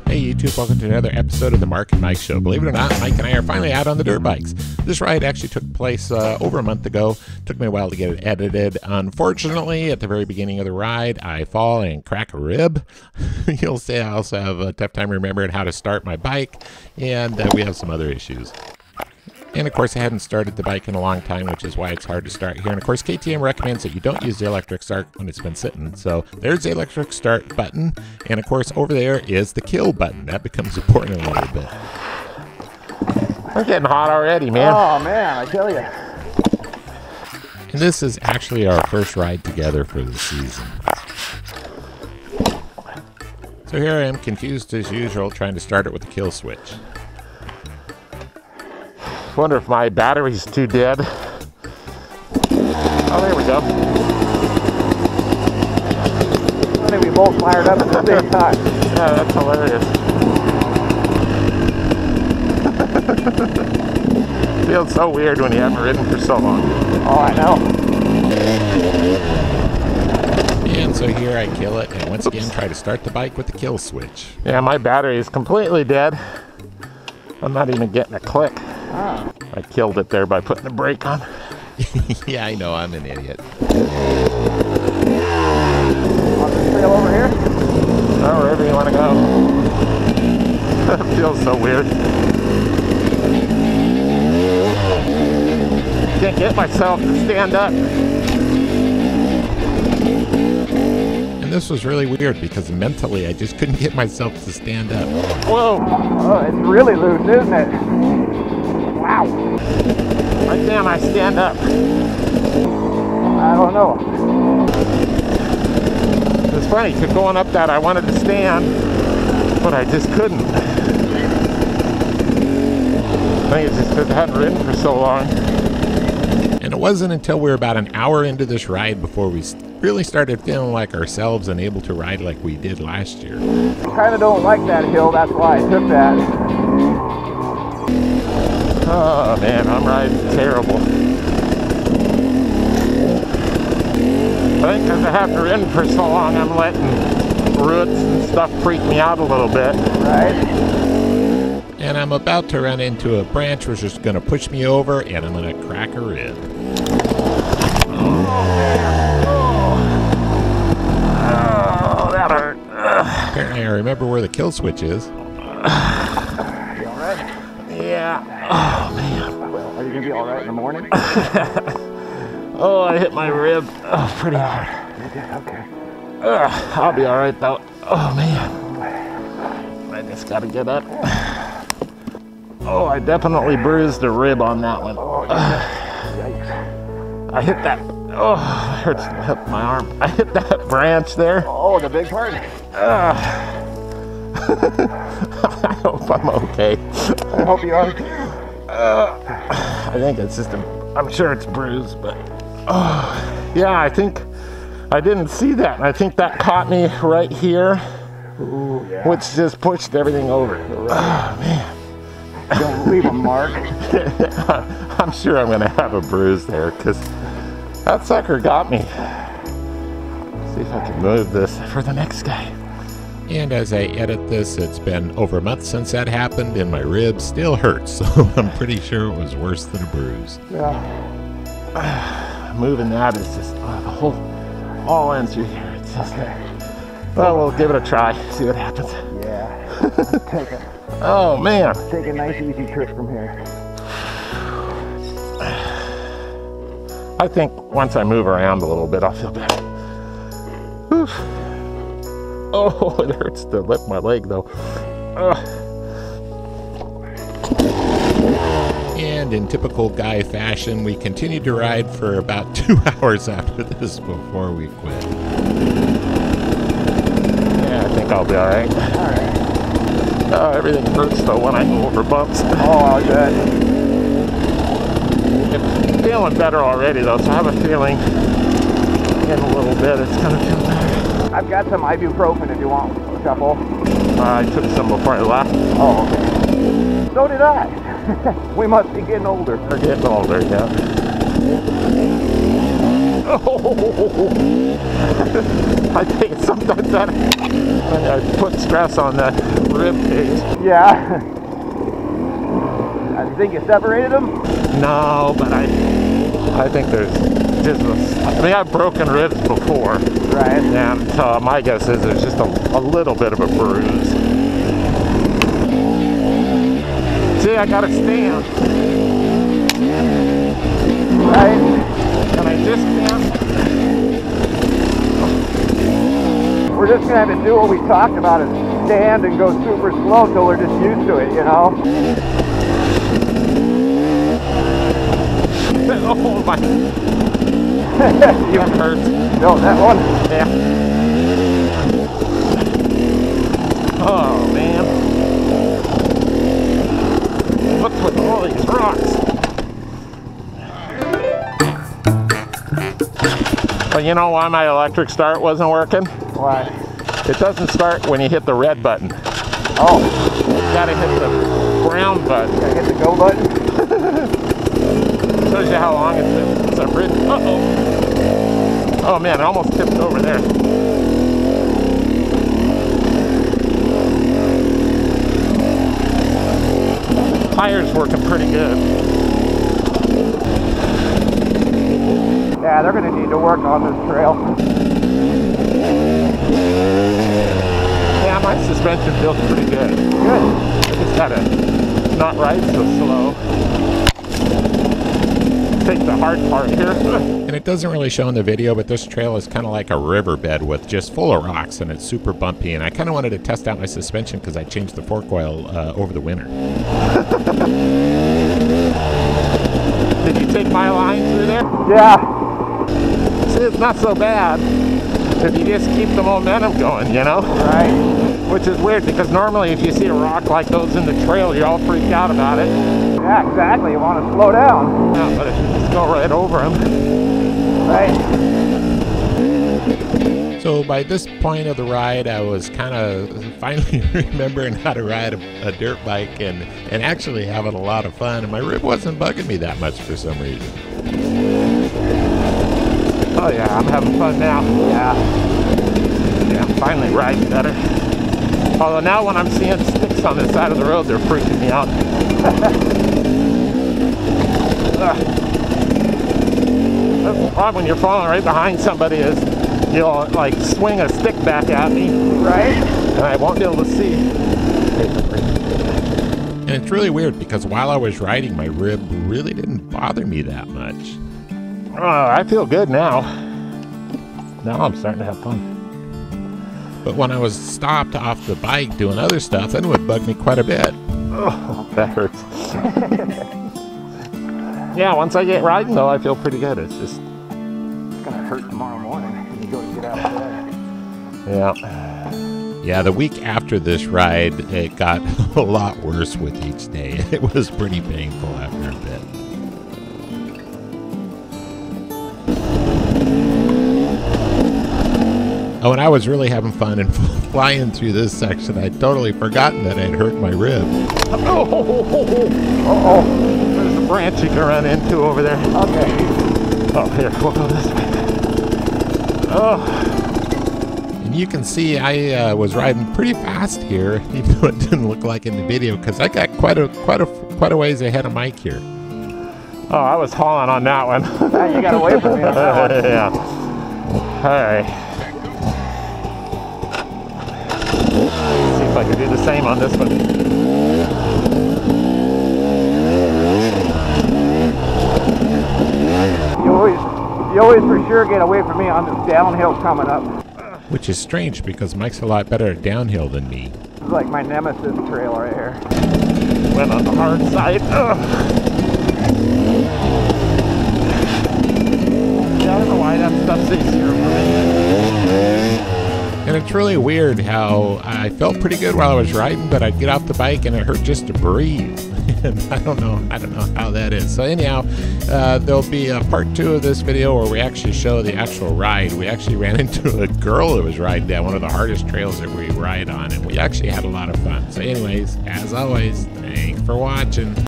Hey YouTube, welcome to another episode of the Mark and Mike Show. Believe it or not, Mike and I are finally out on the dirt bikes. This ride actually took place over a month ago. Took me a while to get it edited. Unfortunately, at the very beginning of the ride, I fall and crack a rib. You'll see I also have a tough time remembering how to start my bike, and we have some other issues. And of course, I hadn't started the bike in a long time, which is why it's hard to start here. And of course, KTM recommends that you don't use the electric start when it's been sitting. So there's the electric start button. And of course, over there is the kill button. That becomes important a little bit. We're getting hot already, man. Oh, man, I tell you. And this is actually our first ride together for the season. So here I am, confused as usual, trying to start it with the kill switch. Wonder if my battery's too dead. Oh, there we go. I think we both fired up at the same time. Yeah, that's hilarious. Feels so weird when you haven't ridden for so long. Oh, I know. And so here I kill it, and once again try to start the bike with the kill switch. Yeah, my battery is completely dead. I'm not even getting a click. Oh. I killed it there by putting a brake on. Yeah, I know, I'm an idiot. On this trail over here? Oh, wherever you want to go. That feels so weird. Can't get myself to stand up. And this was really weird because mentally I just couldn't get myself to stand up. Whoa! Oh, it's really loose, isn't it? Wow! Why can't I stand up? I don't know. It's funny, because going up that I wanted to stand, but I just couldn't. I think it's just because I hadn't ridden for so long. And it wasn't until we were about an hour into this ride before we really started feeling like ourselves and able to ride like we did last year. I kind of don't like that hill, that's why I took that. Oh man, I'm riding terrible. I think because I haven't ridden for so long, I'm letting roots and stuff freak me out a little bit. Right? And I'm about to run into a branch which is going to push me over, and I'm going to crack a rib. Oh, that hurt. Apparently I remember where the kill switch is. You alright? Yeah. Oh, man. Well, are you going to be alright in the morning? Oh, I hit my rib pretty hard. Okay. I'll be alright, though. Oh, man. I just got to get up. Oh, I definitely bruised a rib on that one. Oh, yikes. I hit that. Oh, it hurts to hit my arm. I hit that branch there. Oh, the big part? I hope I'm okay. I hope you are. I think it's just I'm sure it's bruised, but yeah, I think I didn't see that, and I think that caught me right here. Ooh, yeah. Which just pushed everything over. Right. Oh man. Don't leave a mark. I'm sure I'm gonna have a bruise there because that sucker got me. Let's see if I can move this for the next guy. And as I edit this, it's been over a month since that happened, and my rib still hurts, so I'm pretty sure it was worse than a bruise. Yeah. Moving that is just the whole all ends through here. It's just, okay. Well, we'll give it a try, see what happens. Yeah. Oh man. Take a nice easy trip from here. I think once I move around a little bit, I'll feel better. Whew. Oh, it hurts to lift my leg though. And in typical guy fashion, we continued to ride for about 2 hours after this before we quit. Yeah, I think I'll be alright. Alright. Oh, everything hurts though when I go over bumps. Oh, good. I'm feeling better already though, so I have a feeling in a little bit it's gonna feel better. I've got some ibuprofen if you want a couple. I took some before I left. Oh, okay. So did I. We must be getting older. We're getting older, yeah. I think it's sometimes that I put stress on that rib cage. Yeah. I think you separated them? No, but I think there's just I mean, I've broken ribs before. Right. And my guess is there's just a little bit of a bruise. See, I got a stand. Right. And I just can't. We're just gonna have to do what we talked about, is stand and go super slow till we're just used to it, you know? Oh my. That hurts. No, that one? Yeah. Oh man. What's with all these rocks? Well, you know why my electric start wasn't working? Why? It doesn't start when you hit the red button. Oh. You gotta hit the brown button. Gotta hit the go button? Shows you how long it's been since I've ridden. Uh-oh. Oh man, it almost tipped over there. Tire's working pretty good. Yeah, they're gonna need to work on this trail. Yeah, my suspension feels pretty good. Good. I just gotta not ride so slow. Take the hard part here. And it doesn't really show in the video, but this trail is kind of like a riverbed with just full of rocks, and it's super bumpy. And I kind of wanted to test out my suspension because I changed the fork oil over the winter. Did you take my line through there? Yeah. See, it's not so bad if you just keep the momentum going, you know? Right. Which is weird because normally if you see a rock like those in the trail, you're all freaked out about it. Yeah, exactly. You want to slow down. Yeah, but if you just go right over them. Right. So by this point of the ride, I was kind of finally remembering how to ride a dirt bike and actually having a lot of fun. And my rib wasn't bugging me that much for some reason. Oh yeah, I'm having fun now. Yeah. Yeah, I'm finally riding better. Although now when I'm seeing sticks on the side of the road, they're freaking me out. That's the problem when you're falling right behind somebody is you'll like swing a stick back at me. Right. And I won't be able to see. And it's really weird because while I was riding, my rib really didn't bother me that much. Oh, I feel good now. Now I'm starting to have fun. But when I was stopped off the bike doing other stuff, then it would bug me quite a bit. Oh, that hurts. Yeah, once I get riding though, I feel pretty good. It's just... It's gonna hurt tomorrow morning when you go to get out of bed. Yeah. Yeah, the week after this ride, it got a lot worse with each day. It was pretty painful after a bit. Oh, and I was really having fun and flying through this section. I'd totally forgotten that I'd hurt my rib. Uh-oh. There's a branch you can run into over there. Okay. Oh, here, we'll go this way. Oh. And you can see I was riding pretty fast here, even though it didn't look like in the video, because I got quite a ways ahead of Mike here. Oh, I was hauling on that one. Yeah, you got away from me on that one. Yeah. All right. See if I can do the same on this one. You always for sure get away from me on this downhill coming up. Which is strange because Mike's a lot better at downhill than me. This is like my nemesis trail right here. Went on the hard side. Ugh. Yeah, I don't know why that stuff's easier for me. And it's really weird how I felt pretty good while I was riding, but I'd get off the bike and it hurt just to breathe. And I don't know how that is. So anyhow, there'll be a part 2 of this video where we actually show the actual ride. We actually ran into a girl that was riding down one of the hardest trails that we ride on, and we actually had a lot of fun. So anyways, as always, thanks for watching.